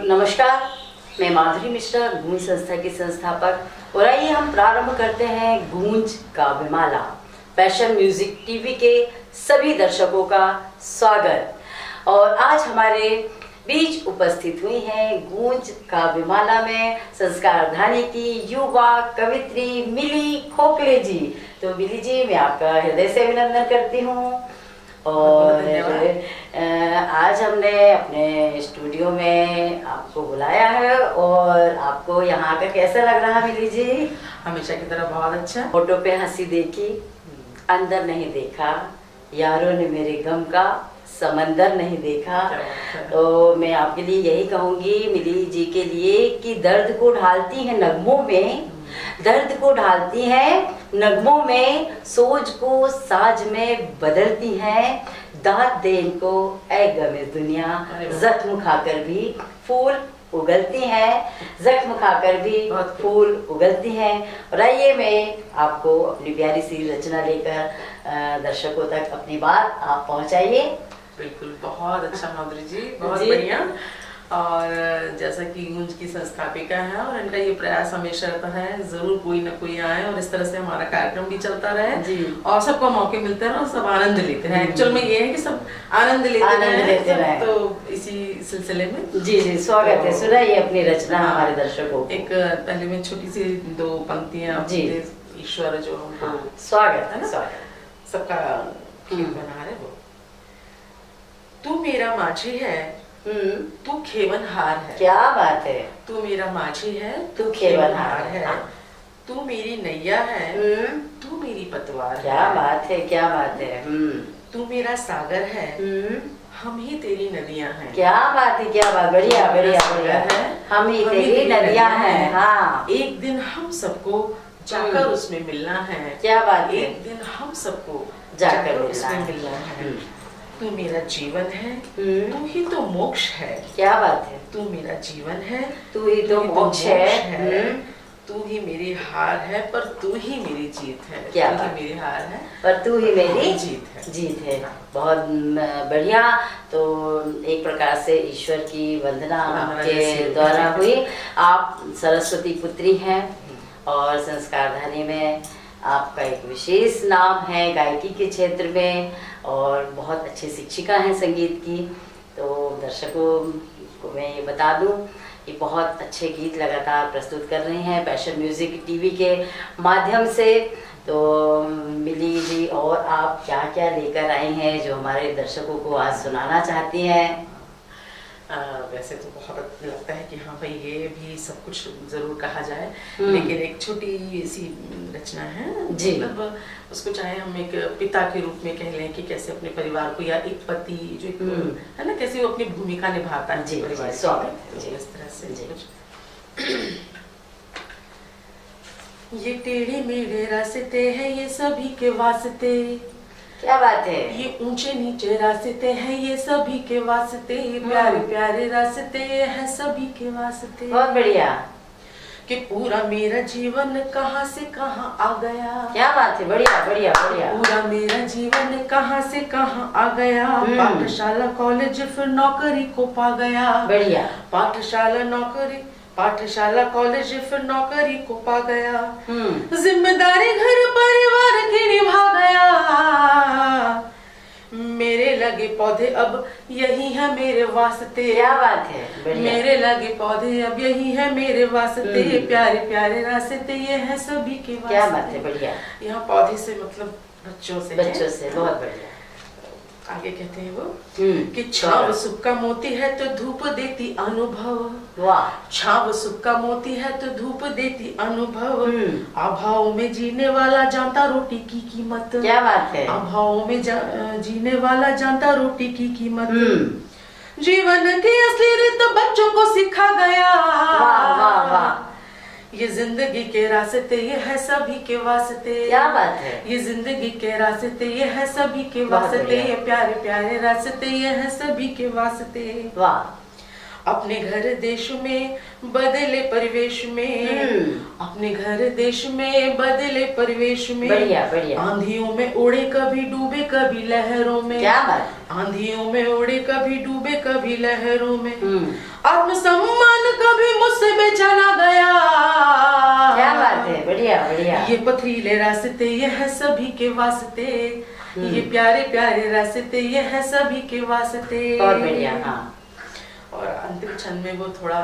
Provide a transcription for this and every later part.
नमस्कार, मैं माधुरी मिश्रा, गूंज संस्था की संस्थापक। और आइए हम प्रारंभ करते हैं गूंज काव्यमाला। पैशन म्यूजिक टीवी के सभी दर्शकों का स्वागत। और आज हमारे बीच उपस्थित हुई हैं गूंज काव्यमाला में संस्कारधानी की युवा कवित्री मिली खोखले जी। तो मिली जी, मैं आपका हृदय से अभिनंदन करती हूँ। और आज हमने अपने स्टूडियो में आपको बुलाया है और आपको यहाँ का कैसा लग रहा मिली जी? हमेशा की तरह बहुत अच्छा। फोटो पे हंसी देखी, अंदर नहीं देखा, यारों ने मेरे गम का समंदर नहीं देखा। तो मैं आपके लिए यही कहूँगी मिली जी के लिए कि दर्द को ढालती है नगमों में, दर्द को ढालती हैं नगमों में, सोच को साज में बदलती हैं, दाद दे इनको ऐ गमे दुनिया, जख्म खाकर भी फूल उगलती हैं, जख्म खाकर भी फूल उगलती हैं। और आइए मैं आपको अपनी प्यारी सी रचना लेकर दर्शकों तक अपनी बात आप पहुंचाइए। बिल्कुल, बहुत अच्छा माधुरी जी, बहुत बढ़िया। और जैसा कि गूंज की संस्थापिका है और इनका ये प्रयास हमेशा रहता है जरूर कोई ना कोई आए और इस तरह से हमारा कार्यक्रम भी चलता रहे और सबको मौके मिलते हैं और सब आनंद लेते हैं। एक्चुअल में ये है कि सब आनंद लेते रहे। तो इसी सिलसिले में जी जी स्वागत है। सुनाइए अपनी रचना हमारे दर्शकों को। एक पहले में छोटी सी दो पंक्तियां ईश्वर जो हमको स्वागत है ना, स्वागत सबका खीर बना रहे वो। तू मेरा माझी है, तू खेवनहार है। क्या बात है। तू मेरा माझी है, तू खेवनहार है। तू मेरी नैया है, तू मेरी पतवार है। क्या बात है, क्या बात है। तू मेरा सागर है, हम ही तेरी नदियां हैं। क्या बात है, क्या बात, बढ़िया बढ़िया बढ़िया है। हम ही तेरी नदियां हैं। हाँ, एक दिन हम सबको जाकर उसमें मिलना है। क्या बात है, एक दिन हम सबको जाकर उसमें मिलना है। तू मेरा जीवन है, तू ही तो मोक्ष है। क्या बात है। तू मेरा जीवन है, तू ही तो मोक्ष है। तू ही मेरी हार है, पर तू ही मेरी जीत है। क्या तू ही मेरी हार है, पर तू ही मेरी जीत है। बहुत बढ़िया। तो एक प्रकार से ईश्वर की वंदना के द्वारा हुई। आप सरस्वती पुत्री हैं और संस्कारधानी में आपका एक विशेष नाम है गायकी के क्षेत्र में और बहुत अच्छी शिक्षिका हैं संगीत की। तो दर्शकों को मैं ये बता दूं कि बहुत अच्छे गीत लगातार प्रस्तुत कर रही हैं पैशन म्यूजिक टीवी के माध्यम से। तो मिली जी, और आप क्या क्या लेकर आई हैं जो हमारे दर्शकों को आज सुनाना चाहती हैं? वैसे तो बहुत लगता है कि हाँ भाई ये भी सब कुछ जरूर कहा जाए, लेकिन एक छोटी सी रचना है जी। मतलब उसको चाहे हम एक पिता के रूप में कह लें कि कैसे अपने परिवार को, या एक पति जो एक है ना, कैसे वो अपनी भूमिका निभाता है जी, परिवार जी, इस तरह से कुछ। ये टेढ़े मेढ़े रास्ते हैं ये सभी के वास्ते। क्या बात है। ये ऊंचे नीचे रास्ते हैं ये सभी के वास्ते, प्यारे प्यारे रास्ते हैं सभी के वास्ते। बहुत बढ़िया। कि पूरा मेरा जीवन कहाँ से कहाँ आ गया। क्या बात है, बढ़िया बढ़िया बढ़िया। पूरा मेरा जीवन कहाँ से कहाँ आ गया, पाठशाला कॉलेज फिर नौकरी को पा गया। बढ़िया। पाठशाला कॉलेज फिर नौकरी को पा गया, जिम्मेदारी घर परिवार की निभा गया। मेरे लगे पौधे अब यही है मेरे वास्ते। क्या बात है, बढ़िया। मेरे लगे पौधे अब यही है मेरे वास्ते, प्यारे प्यारे रास्ते ये है सभी के वास्ते। क्या बात है, बढ़िया। यहाँ पौधे से मतलब बच्चों से बहुत बढ़िया। आगे कहते हैं वो कि छाव सुख का मोती है तो धूप देती अनुभव। वाह। छाव सुख का मोती है तो धूप देती अनुभव, अभाव में जीने वाला जानता रोटी की कीमत। क्या बात है। अभाव में जीने वाला जानता रोटी की कीमत। जीवन की असली रीत बच्चों को सिखा गया। वाह वाह वाह। ये जिंदगी के रास्ते ये है सभी के वास्ते। क्या बात है। ये जिंदगी के रास्ते ये है सभी के वास्ते, ये प्यारे प्यारे रास्ते ये है सभी के वास्ते। वाह। अपने घर देश में बदले परिवेश में, अपने घर देश में बदले परिवेश में। बढ़िया बढ़िया। आंधियों में उड़े कभी डूबे कभी लहरों में। क्या बात। आंधियों में उड़े कभी डूबे कभी लहरों में। आत्मसम्मान पथरीले रास्ते ये है सभी के वास्ते, ये प्यारे प्यारे रास्ते ये है सभी के वास्ते। बहुत बढ़िया। हाँ। और अंतिम क्षण में वो थोड़ा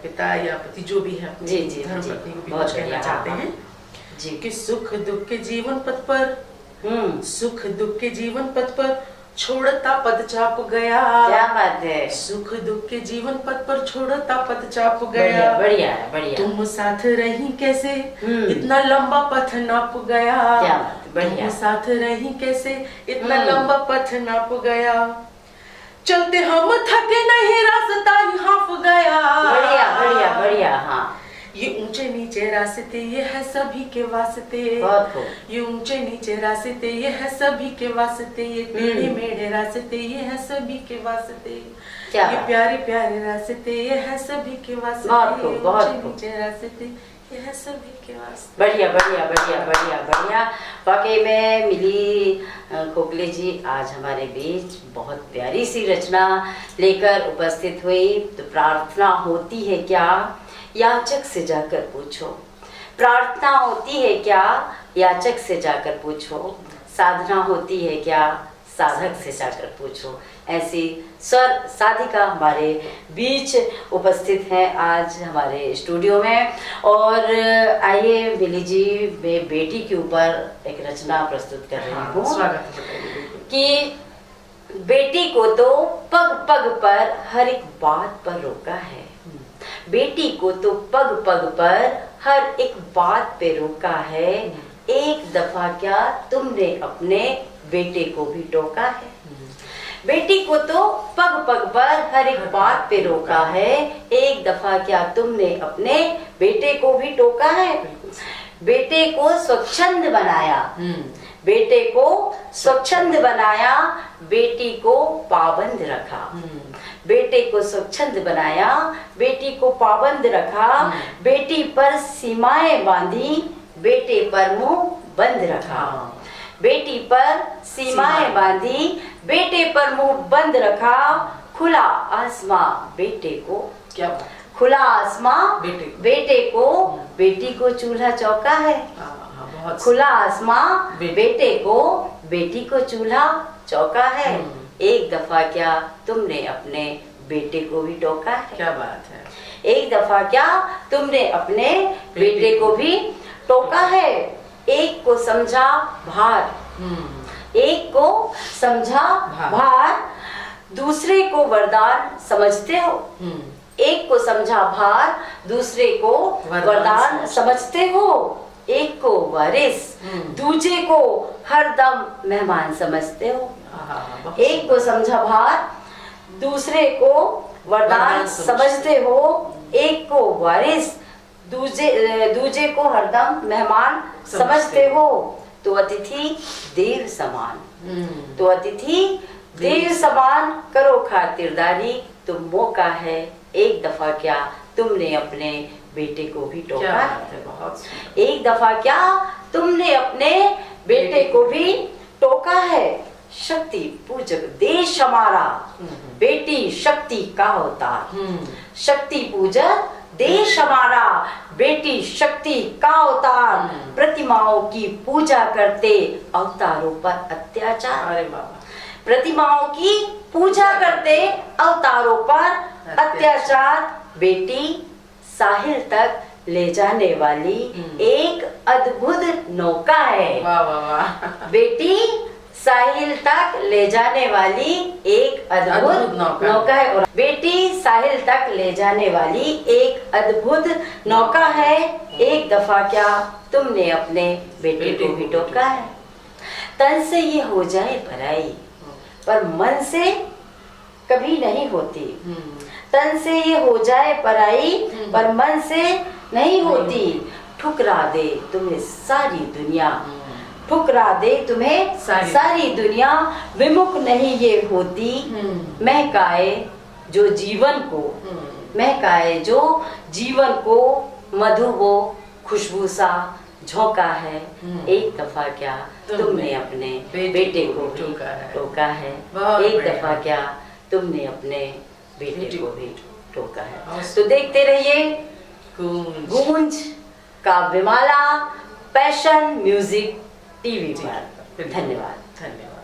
पिता या पति जो भी है जी जी धर्म जी, पत्नी को भी बहुत कुछ कहना बढ़िया। चाहते हाँ, हैं जी। कि सुख दुख के जीवन पथ पर, सुख दुख के जीवन पथ पर छोड़ता पद चाप गया। क्या बात है। सुख दुख के जीवन पथ पर छोड़ता पद चाप बढ़िया गया। बढ़िया है, बढ़िया। तुम साथ रही कैसे इतना लंबा पथ नाप गया। क्या बात है, बढ़िया। तुम साथ रही कैसे इतना लंबा पथ नाप गया। चलते हम थके नहीं रास्ता ही हाफ गया। बढ़िया बढ़िया बढ़िया। हाँ। ये ऊंचे नीचे रास्ते ये है सभी के वास्ते। बहुत खूब। ये ऊंचे नीचे रास्ते ये है सभी के वास्ते। ये टेढ़े मेढ़े रास्ते ये है सभी के वास्ते। क्या ये बात। प्यारे प्यारे रास्ते ये है सभी के वास्ते। बहुत खूब, बहुत ऊंचे खूब। नीचे रास्ते ये है सभी के वास्ते। बढ़िया बढ़िया बढ़िया बढ़िया बढ़िया। वाकई में मिली खोखले जी आज हमारे बीच बहुत प्यारी सी रचना लेकर उपस्थित हुई। तो प्रार्थना होती है क्या, याचक से जाकर पूछो। प्रार्थना होती है क्या, याचक से जाकर पूछो। साधना होती है क्या, साधक से जाकर पूछो। ऐसी स्वर साधिका हमारे बीच उपस्थित हैं आज हमारे स्टूडियो में। और आइए मिली जी, मैं बेटी के ऊपर एक रचना प्रस्तुत कर रही हूँ। स्वागत है कि बेटी को तो पग पग पर हर एक बात पर रोका है। बेटी को तो पग पग पर हर एक बात पे रोका है। एक दफा क्या तुमने अपने बेटे को भी टोका है। बेटी को तो पग पग पर हर एक बात पे रोका है। एक दफा क्या तुमने अपने बेटे को भी टोका है। बेटे को स्वच्छंद बनाया, बेटे को स्वच्छंद बनाया, बेटी को पाबंद रखा। बेटे को स्वच्छंद बनाया, बेटी को पाबंद रखा। बेटी पर सीमाएं बांधी, बेटे पर मुंह बंद रखा। बेटी पर सीमाएं बांधी, बेटे पर मुंह बंद रखा। खुला आसमां बेटे को, क्या बात। खुला आसमां बेटे को, बेटी को चूल्हा चौका है। खुला आसमां बेटे को, बेटी को चूल्हा चौका है। एक दफा क्या तुमने अपने बेटे को भी टोका है। क्या बात है। एक दफा क्या तुमने अपने बेटे को भी टोका है। एक को समझा भार, एक को समझा भार, दूसरे को वरदान समझते हो। एक को समझा भार, दूसरे को वरदान समझते हो। एक को वारिस, दूजे को हरदम मेहमान समझते हो। एक को समझा भार, दूसरे को वरदान समझते हो। एक को वारिस, दूजे को हरदम मेहमान समझते हो। तो अतिथि देव समान, तो अतिथि देव समान करो खातिरदारी। तो मौका है एक दफा क्या तुमने अपने बेटे को भी टोका है। एक दफा क्या तुमने अपने बेटे को भी टोका है। शक्ति पूजक देश हमारा, बेटी शक्ति का अवतार। शक्ति पूजक देश हमारा, बेटी शक्ति का अवतार। प्रतिमाओं की पूजा करते, अवतारों पर अत्याचार। अरे बाबा। प्रतिमाओं की पूजा करते, अवतारों पर अत्याचार। बेटी साहिल तक ले जाने वाली एक अद्भुत नौका है। वाह वाह वाह। बेटी साहिल तक ले जाने वाली एक अद्भुत नौका है। और बेटी साहिल तक ले जाने वाली एक अद्भुत नौका है। एक दफा क्या तुमने अपने बेटे को भी टोका है। तन से ये हो जाए भलाई, पर मन से कभी नहीं होती। तन से ये हो जाए पराई, पर मन से नहीं होती। ठुकरा दे तुम्हें सारी दुनिया, ठुकरा दे तुम्हें सारी दुनिया, विमुख नहीं ये होती। महकाए जो जीवन को, महकाए जो जीवन को, मधु वो खुशबू सा झोंका है। एक दफा क्या तुमने अपने बेटे को भी टोका है। एक दफा क्या तुमने अपने बेटे को भी टोका है। तो देखते रहिए गूंज काव्यमाला पैशन म्यूजिक टीवी जी, पर। बिल्कुल। धन्यवाद। धन्यवाद।